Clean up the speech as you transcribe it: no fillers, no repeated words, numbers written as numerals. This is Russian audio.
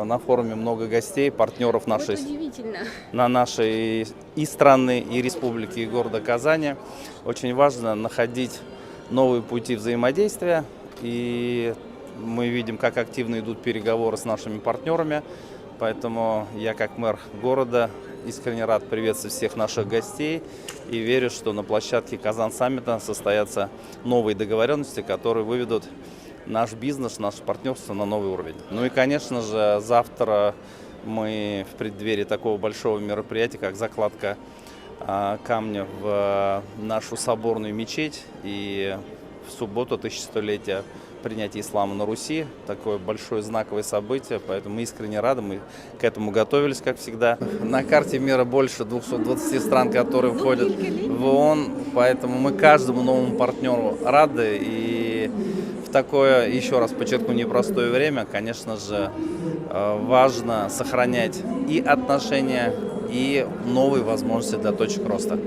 на форуме много гостей, партнеров Вот удивительно. нашей и страны, и республики, и города Казани. Очень важно находить новые пути взаимодействия, и мы видим, как активно идут переговоры с нашими партнерами. Поэтому я, как мэр города, искренне рад приветствовать всех наших гостей и верю, что на площадке Казан-саммита состоятся новые договоренности, которые выведут наш бизнес, наше партнерство на новый уровень. Ну и, конечно же, завтра мы в преддверии такого большого мероприятия, как закладка камня в нашу соборную мечеть, и в субботу 1100-летия принятия ислама на Руси. Такое большое знаковое событие, поэтому мы искренне рады, мы к этому готовились, как всегда. На карте мира больше 220 стран, которые входят в ООН, поэтому мы каждому новому партнеру рады. И в такое, еще раз подчеркну, непростое время, конечно же, важно сохранять и отношения, и новые возможности для точек роста.